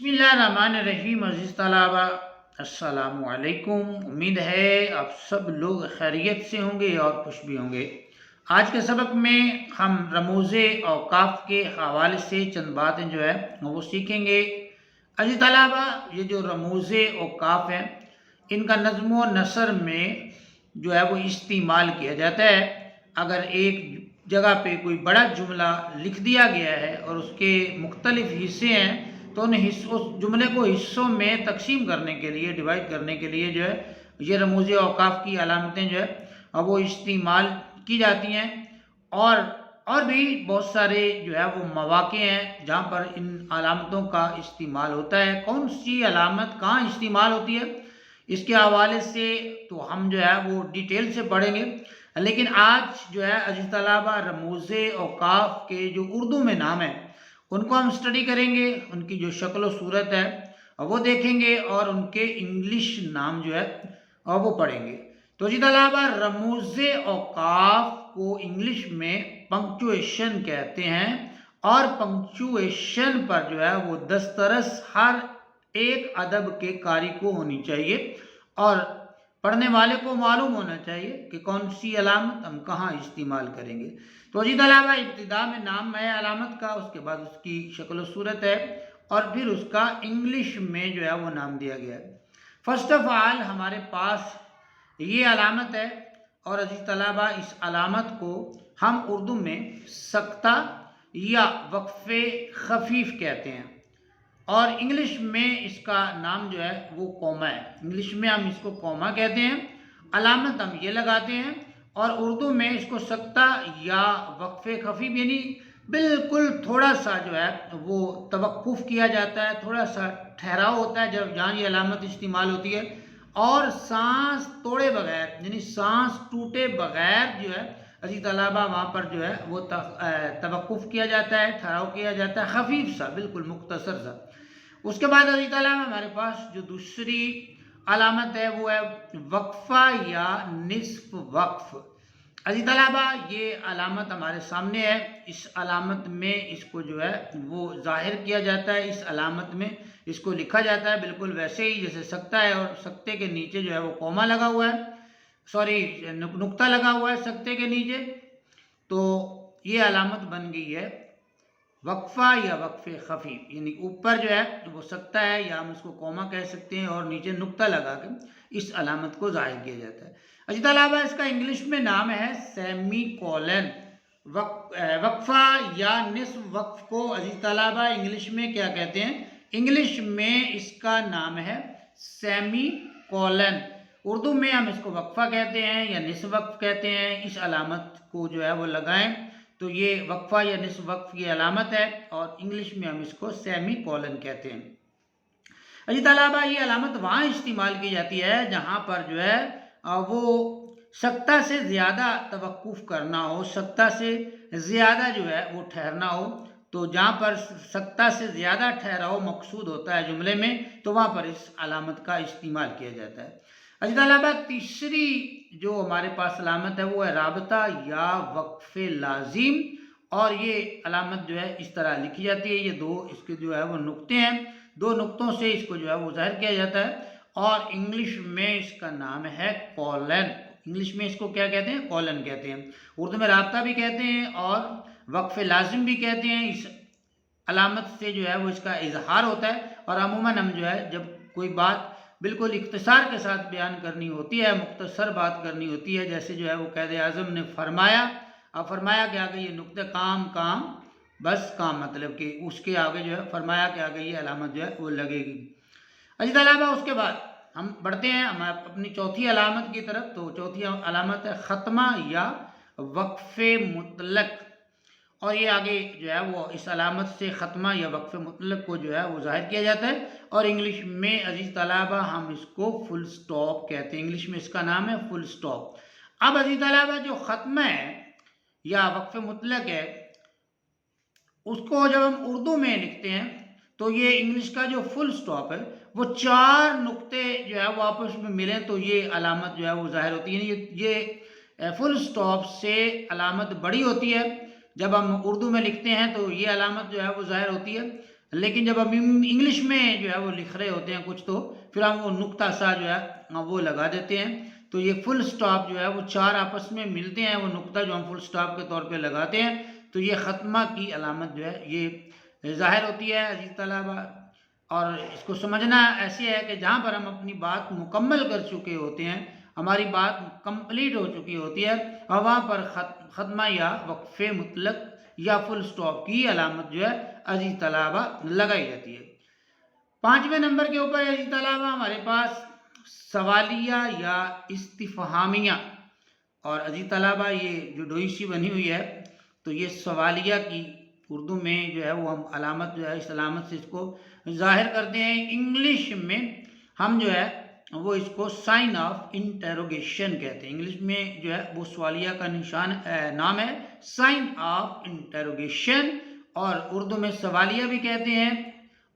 بسم اللہ الرحمن الرحیم۔ عزیز طلبہ السلام علیکم۔ امید ہے آپ سب لوگ خیریت سے ہوں گے اور خوش بھی ہوں گے۔ آج کے سبق میں ہم رموز اوقاف کے حوالے سے چند باتیں جو ہے وہ سیکھیں گے۔ عزیز طلبہ، یہ جو رموز اوقاف ہیں ان کا نظم و نثر میں جو ہے وہ استعمال کیا جاتا ہے۔ اگر ایک جگہ پہ کوئی بڑا جملہ لکھ دیا گیا ہے اور اس کے مختلف حصے ہیں تو اس جملے کو حصوں میں تقسیم کرنے کے لیے، ڈیوائڈ کرنے کے لیے جو ہے یہ رموز اوقاف کی علامتیں جو ہے وہ استعمال کی جاتی ہیں۔ اور بھی بہت سارے جو ہے وہ مواقع ہیں جہاں پر ان علامتوں کا استعمال ہوتا ہے۔ کون سی علامت کہاں استعمال ہوتی ہے اس کے حوالے سے تو ہم جو ہے وہ ڈیٹیل سے پڑھیں گے، لیکن آج جو ہے عزیز طلبہ رموز اوقاف کے جو اردو میں نام ہیں ان کو ہم اسٹڈی کریں گے، ان کی جو شکل و صورت ہے وہ دیکھیں گے اور ان کے انگلش نام جو ہے وہ پڑھیں گے۔ تو عزیز طلبہ رموز اوقاف کو انگلش میں پنکچویشن کہتے ہیں، اور پنکچویشن پر جو ہے وہ دسترس ہر ایک ادب کے قاری کو ہونی چاہیے اور پڑھنے والے کو معلوم ہونا چاہیے کہ کون سی علامت ہم کہاں استعمال کریں گے۔ تو عزیز طلبہ ابتدا میں نام ہے علامت کا، اس کے بعد اس کی شکل و صورت ہے اور پھر اس کا انگلش میں جو ہے وہ نام دیا گیا ہے۔ فرسٹ آف آل ہمارے پاس یہ علامت ہے، اور عزیز طلبہ اس علامت کو ہم اردو میں سکتہ یا وقف خفیف کہتے ہیں، اور انگلش میں اس کا نام جو ہے وہ کوما ہے۔ انگلش میں ہم اس کو کوما کہتے ہیں، علامت ہم یہ لگاتے ہیں، اور اردو میں اس کو سکتہ یا وقف خفیف یعنی بالکل تھوڑا سا جو ہے وہ توقف کیا جاتا ہے، تھوڑا سا ٹھہراؤ ہوتا ہے جب جہاں یہ علامت استعمال ہوتی ہے، اور سانس توڑے بغیر یعنی سانس ٹوٹے بغیر جو ہے عزیز طلبہ وہاں پر جو ہے وہ توقف کیا جاتا ہے، ٹھہراؤ کیا جاتا ہے، خفیف سا، بالکل مختصر سا۔ اس کے بعد عزیز طلبہ ہمارے پاس جو دوسری علامت ہے وہ ہے وقفہ یا نصف وقف۔ عزیز طلبہ یہ علامت ہمارے سامنے ہے، اس علامت میں اس کو جو ہے وہ ظاہر کیا جاتا ہے، اس علامت میں اس کو لکھا جاتا ہے بالکل ویسے ہی جیسے سکتہ ہے، اور سکتے کے نیچے جو ہے وہ کوما لگا ہوا ہے، سوری نقطہ لگا ہوا ہے سکتے کے نیچے۔ تو یہ علامت بن گئی ہے وقفہ یا وقف خفیف، یعنی اوپر جو ہے وہ سکتہ ہے یا ہم اس کو کوما کہہ سکتے ہیں، اور نیچے نقطہ لگا کے اس علامت کو ظاہر کیا جاتا ہے۔ عزیز طلبہ اس کا انگلش میں نام ہے سیمی کولن۔ وقفہ یا نصف وقف کو عزیز طلبہ انگلش میں کیا کہتے ہیں؟ انگلش میں اس کا نام ہے سیمی کولن۔ اردو میں ہم اس کو وقفہ کہتے ہیں یا نصف وقف کہتے ہیں۔ اس علامت کو جو ہے وہ لگائیں تو یہ وقفہ یا نصف وقف کی علامت ہے، اور انگلش میں ہم اس کو سیمی کولن کہتے ہیں۔ عزیز طلبہ یہ علامت وہاں استعمال کی جاتی ہے جہاں پر جو ہے وہ سکتہ سے زیادہ توقف کرنا ہو، سکتہ سے زیادہ جو ہے وہ ٹھہرنا ہو۔ تو جہاں پر سکتہ سے زیادہ ٹھہراؤ مقصود ہوتا ہے جملے میں تو وہاں پر اس علامت کا استعمال کیا جاتا ہے۔ عزیز طلبہ تیسری جو ہمارے پاس علامت ہے وہ ہے رابطہ یا وقف لازم، اور یہ علامت جو ہے اس طرح لکھی جاتی ہے، یہ دو اس کے جو ہے وہ نقطے ہیں، دو نقطوں سے اس کو جو ہے وہ ظاہر کیا جاتا ہے، اور انگلش میں اس کا نام ہے کولن۔ انگلش میں اس کو کیا کہتے ہیں؟ کولن کہتے ہیں۔ اردو میں رابطہ بھی کہتے ہیں اور وقف لازم بھی کہتے ہیں۔ اس علامت سے جو ہے وہ اس کا اظہار ہوتا ہے، اور عموماً ہم جو ہے جب کوئی بات بالکل اختصار کے ساتھ بیان کرنی ہوتی ہے، مختصر بات کرنی ہوتی ہے، جیسے جو ہے وہ قائد اعظم نے فرمایا، اب فرمایا کہ آگے یہ نقطہ کام کام بس کام، مطلب کہ اس کے آگے جو ہے فرمایا کہ آگے یہ علامت جو ہے وہ لگے گی۔ عزیز طلبہ اس کے بعد ہم بڑھتے ہیں ہم اپنی چوتھی علامت کی طرف۔ تو چوتھی علامت ہے ختمہ یا وقف مطلق، اور یہ آگے جو ہے وہ اس علامت سے ختمہ یا وقف مطلق کو جو ہے وہ ظاہر کیا جاتا ہے، اور انگلش میں عزیز طلبہ ہم اس کو فل سٹاپ کہتے ہیں۔ انگلش میں اس کا نام ہے فل سٹاپ۔ اب عزیز طلبہ جو ختمہ ہے یا وقف مطلق ہے اس کو جب ہم اردو میں لکھتے ہیں تو یہ انگلش کا جو فل سٹاپ ہے وہ چار نقطے جو ہے وہ آپس میں ملیں تو یہ علامت جو ہے وہ ظاہر ہوتی ہے، یعنی یہ فل سٹاپ سے علامت بڑی ہوتی ہے۔ جب ہم اردو میں لکھتے ہیں تو یہ علامت جو ہے وہ ظاہر ہوتی ہے، لیکن جب ہم انگلش میں جو ہے وہ لکھ رہے ہوتے ہیں کچھ، تو پھر ہم وہ نقطہ سا جو ہے وہ لگا دیتے ہیں. تو یہ فل سٹاپ جو ہے وہ چار آپس میں ملتے ہیں، وہ نقطہ جو ہم فل سٹاپ کے طور پہ لگاتے ہیں تو یہ ختمہ کی علامت جو ہے یہ ظاہر ہوتی ہے عزیز طلبہ. اور اس کو سمجھنا ایسے ہے کہ جہاں پر ہم اپنی بات مکمل کر چکے ہوتے ہیں، ہماری بات کمپلیٹ ہو چکی ہوتی ہے، اور وہاں پر ختمہ یا وقف مطلق یا فل سٹاپ کی علامت جو ہے عزیز طلبہ لگائی جاتی ہے. 5ویں نمبر کے اوپر عزیز طلبہ ہمارے پاس سوالیہ یا استفہامیہ. اور عزیز طلبہ یہ جو ڈوئی سی بنی ہوئی ہے تو یہ سوالیہ کی اردو میں جو ہے وہ ہم علامت جو ہے اس علامت سے اس کو ظاہر کرتے ہیں. انگلش میں ہم جو ہے وہ اس کو سائن آف انٹروگیشن کہتے ہیں. انگلش میں جو ہے وہ سوالیہ کا نام ہے سائن آف انٹروگیشن، اور اردو میں سوالیہ بھی کہتے ہیں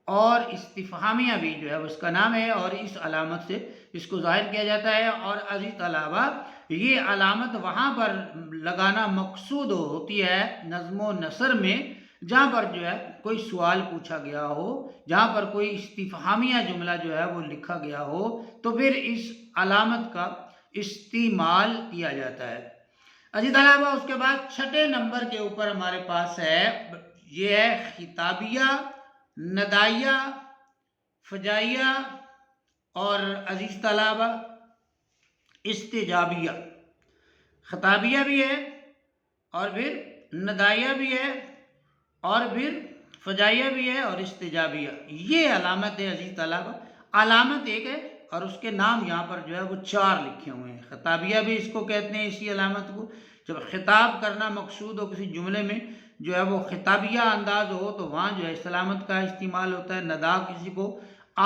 اور استفہامیہ بھی جو ہے وہ اس کا نام ہے، اور اس علامت سے اس کو ظاہر کیا جاتا ہے. اور عزیز طلبہ یہ علامت وہاں پر لگانا مقصود ہوتی ہے نظم و نثر میں جہاں پر جو ہے کوئی سوال پوچھا گیا ہو، جہاں پر کوئی استفہامیہ جملہ جو ہے وہ لکھا گیا ہو، تو پھر اس علامت کا استعمال کیا جاتا ہے. عزیز طلبہ اس کے بعد 6 نمبر کے اوپر ہمارے پاس ہے، یہ ہے خطابیہ، ندائیہ، فجائیہ اور عزیز طلبہ استجابیہ. خطابیہ بھی ہے اور پھر ندائیہ بھی ہے اور پھر فجائیہ بھی ہے اور استجابیہ. یہ علامت ہے عزیز طلبہ، علامت ایک ہے اور اس کے نام یہاں پر جو ہے وہ 4 لکھے ہوئے ہیں. خطابیہ بھی اس کو کہتے ہیں، اسی علامت کو. جب خطاب کرنا مقصود ہو کسی جملے میں جو ہے وہ خطابیہ انداز ہو تو وہاں جو ہے اس علامت کا استعمال ہوتا ہے. ندا کسی کو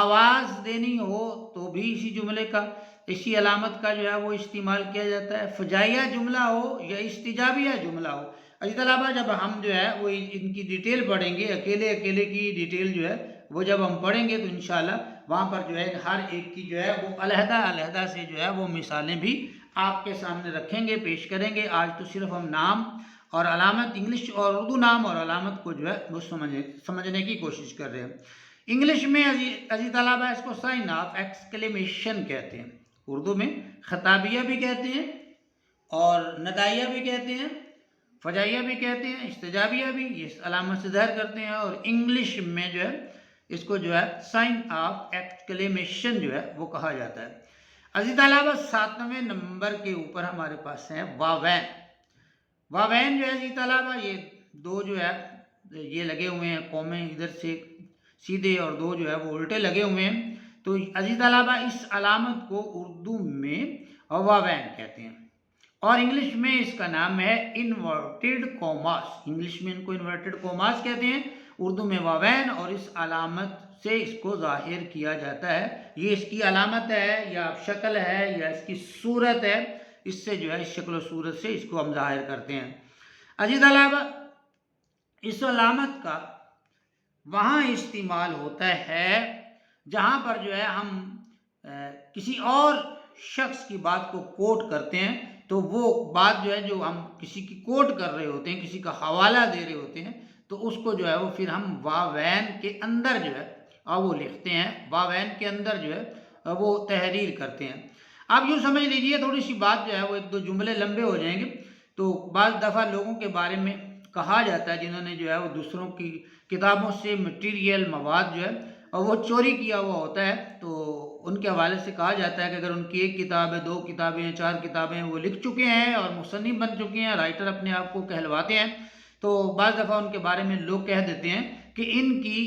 آواز دینی ہو تو بھی اسی جملے کا اسی علامت کا جو ہے وہ استعمال کیا جاتا ہے. فجائیہ جملہ ہو یا استجابیہ جملہ ہو، عزیز طلبہ جب ہم جو ہے وہ ان کی ڈیٹیل پڑھیں گے، اکیلے کی ڈیٹیل جو ہے وہ جب ہم پڑھیں گے تو انشاءاللہ وہاں پر جو ہے ہر ایک کی جو ہے وہ علیحدہ سے جو ہے وہ مثالیں بھی آپ کے سامنے رکھیں گے، پیش کریں گے. آج تو صرف ہم نام اور علامت، انگلش اور اردو نام اور علامت کو جو ہے وہ سمجھنے کی کوشش کر رہے ہیں. انگلش میں عزیز طلبہ اس کو سائن آف ایکسکلیمیشن کہتے ہیں. اردو میں خطابیہ بھی کہتے ہیں اور ندائیہ بھی کہتے ہیں، فجائیہ بھی کہتے ہیں، استجابیہ بھی، یہ علامت سے ظاہر کرتے ہیں. اور انگلش میں جو ہے اس کو جو ہے سائن آف ایکسکلیمیشن جو ہے وہ کہا جاتا ہے. عزیز طلبہ 7ویں نمبر کے اوپر ہمارے پاس ہیں واوین. واوین جو ہے عزیز طلبہ یہ 2 جو ہے یہ لگے ہوئے ہیں قومیں ادھر سے سیدھے اور 2 جو ہے وہ الٹے لگے ہوئے ہیں. تو عزیز طلبہ اس علامت کو اردو میں واوین کہتے ہیں اور انگلش میں اس کا نام ہے انورٹڈ کوماس. انگلش میں ان کو انورٹڈ کوماس کہتے ہیں، اردو میں واوین، اور اس علامت سے اس کو ظاہر کیا جاتا ہے. یہ اس کی علامت ہے یا شکل ہے یا اس کی صورت ہے، اس سے جو ہے اس شکل و صورت سے اس کو ہم ظاہر کرتے ہیں. عزیز طلبہ اس علامت کا وہاں استعمال ہوتا ہے جہاں پر جو ہے ہم کسی اور شخص کی بات کو کوٹ کرتے ہیں، تو وہ بات جو ہے جو ہم کسی کی کوٹ کر رہے ہوتے ہیں، کسی کا حوالہ دے رہے ہوتے ہیں، تو اس کو جو ہے وہ پھر ہم واوین کے اندر جو ہے وہ لکھتے ہیں، واوین کے اندر جو ہے وہ تحریر کرتے ہیں. آپ یوں سمجھ لیجئے تھوڑی سی بات جو ہے وہ 1-2 جملے لمبے ہو جائیں گے. تو بعض دفعہ لوگوں کے بارے میں کہا جاتا ہے جنہوں نے جو ہے وہ دوسروں کی کتابوں سے مٹیریل مواد جو ہے اور وہ چوری کیا ہوا ہوتا ہے، تو ان کے حوالے سے کہا جاتا ہے کہ اگر ان کی 1 کتاب ہے، 2 کتابیں ہیں، 4 کتابیں وہ لکھ چکے ہیں اور مصنف بن چکے ہیں، رائٹر اپنے آپ کو کہلواتے ہیں، تو بعض دفعہ ان کے بارے میں لوگ کہہ دیتے ہیں کہ ان کی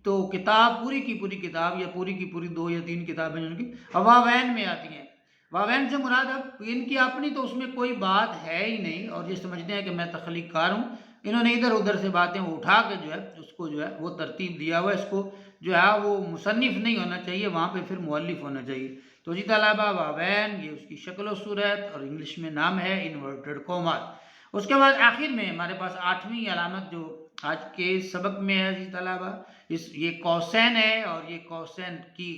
تو کتاب پوری کی پوری کتاب یا پوری کی پوری 2 یا 3 کتابیں ان کی واوین میں آتی ہیں. واوین سے مراد اب ان کی اپنی تو اس میں کوئی بات ہے ہی نہیں، اور یہ سمجھتے ہیں کہ میں تخلیق کار ہوں، انہوں نے ادھر ادھر سے باتیں اٹھا کے جو ہے اس کو جو ہے وہ ترتیب دیا ہوا ہے. اس کو جو ہے وہ مصنف نہیں ہونا چاہیے، وہاں پہ پھر مؤلف ہونا چاہیے. تو جی طلبہ واوین یہ اس کی شکل و صورت اور انگلش میں نام ہے انورٹڈ کوماس. اس کے بعد آخر میں ہمارے پاس 8ویں علامت جو آج کے سبق میں ہے جی طلبہ، یہ کوسین ہے، اور یہ کوسین کی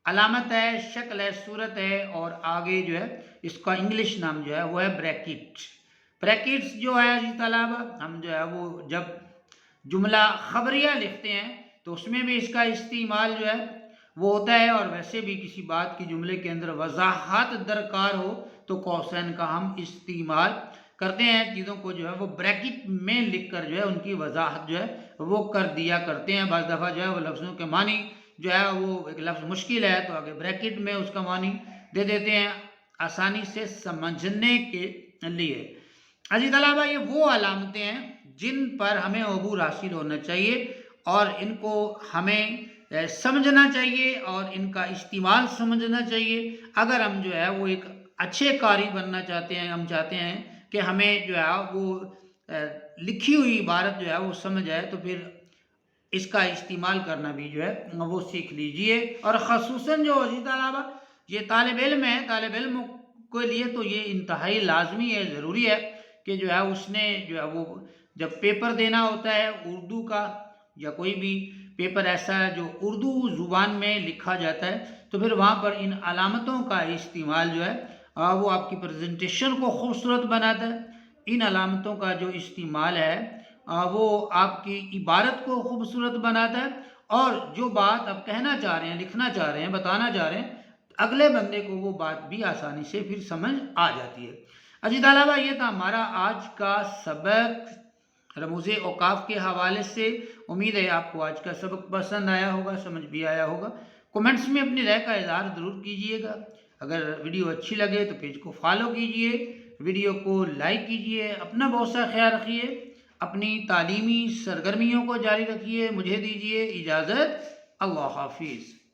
علامت ہے، شکل ہے، صورت ہے، اور آگے جو ہے اس کا انگلش نام جو ہے وہ ہے بریکٹ. بریکٹس جو ہے جی طلبہ ہم جو ہے وہ جب جملہ خبریہ لکھتے ہیں تو اس میں بھی اس کا استعمال جو ہے وہ ہوتا ہے، اور ویسے بھی کسی بات کی جملے کے اندر وضاحت درکار ہو تو قوسین کا ہم استعمال کرتے ہیں، چیزوں کو جو ہے وہ بریکٹ میں لکھ کر جو ہے ان کی وضاحت جو ہے وہ کر دیا کرتے ہیں۔ بعض دفعہ جو ہے وہ لفظوں کے معنی جو ہے وہ ایک لفظ مشکل ہے تو آگے بریکٹ میں اس کا معنی دے دیتے ہیں آسانی سے سمجھنے کے لیے۔ عزیز طلبہ، یہ وہ علامتیں ہیں جن پر ہمیں عبور حاصل ہونا چاہیے اور ان کو ہمیں سمجھنا چاہیے اور ان کا استعمال سمجھنا چاہیے۔ اگر ہم جو ہے وہ ایک اچھے قاری بننا چاہتے ہیں، ہم چاہتے ہیں کہ ہمیں جو ہے وہ لکھی ہوئی عبارت جو ہے وہ سمجھ آئے، تو پھر اس کا استعمال کرنا بھی جو ہے وہ سیکھ لیجئے۔ اور خصوصاً جو عزیز طلبہ یہ طالب علم ہے، طالب علم کے لیے تو یہ انتہائی لازمی ہے، ضروری ہے کہ جو ہے اس نے جو ہے وہ جب پیپر دینا ہوتا ہے اردو کا یا کوئی بھی پیپر ایسا ہے جو اردو زبان میں لکھا جاتا ہے، تو پھر وہاں پر ان علامتوں کا استعمال جو ہے وہ آپ کی پریزنٹیشن کو خوبصورت بناتا ہے۔ ان علامتوں کا جو استعمال ہے وہ آپ کی عبارت کو خوبصورت بناتا ہے، اور جو بات آپ کہنا چاہ رہے ہیں، لکھنا چاہ رہے ہیں، بتانا چاہ رہے ہیں، اگلے بندے کو وہ بات بھی آسانی سے پھر سمجھ آ جاتی ہے۔ عزیز طلبہ، یہ تھا ہمارا آج کا سبق رموز اوقاف کے حوالے سے۔ امید ہے آپ کو آج کا سبق پسند آیا ہوگا، سمجھ بھی آیا ہوگا۔ کومنٹس میں اپنی رائے کا اظہار ضرور کیجئے گا۔ اگر ویڈیو اچھی لگے تو پیج کو فالو کیجئے، ویڈیو کو لائک کیجئے، اپنا بہت سا خیال رکھیے، اپنی تعلیمی سرگرمیوں کو جاری رکھیے۔ مجھے دیجئے اجازت، اللہ حافظ۔